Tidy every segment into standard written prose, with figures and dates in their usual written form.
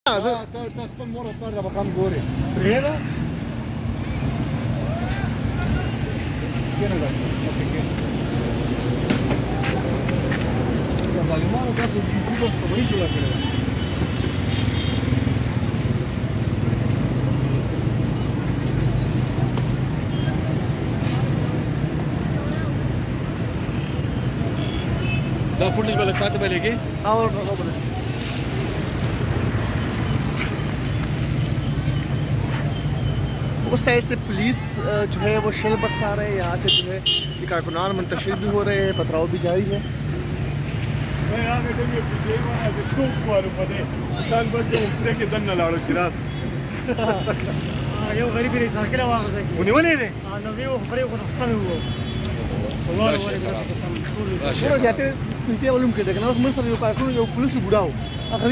Tas pan mora tarda bakam gore. Prera? Viene da. Ya zalimano caso di tutto sto briccio la prera. Da footage वाला खाते पे लेके और उस side से पुलिस जो है वो शेल बरसा रहे हैं। यहाँ से जो है ये कारकुनान मुंतशिर भी हो रहे हैं, पथराव भी जारी है। Putea o lumcă de că n-au să măstă eu calculul eu pulusul budau. Acum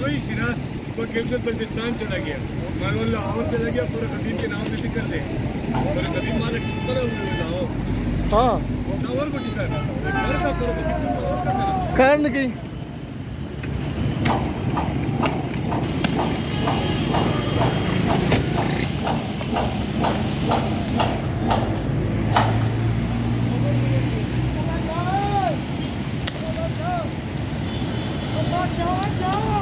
वही शिराज वो गिलगित बल्तिस्तान चला गया, मालूम लाहौर चला गया, पूरा खतीब के नाम पे टिकर दे, पूरा खतीब माने किस तरह हुए लाहौर, हाँ, लाहौर को टिकर, घर का पूरा खतीब कारण की, जाओ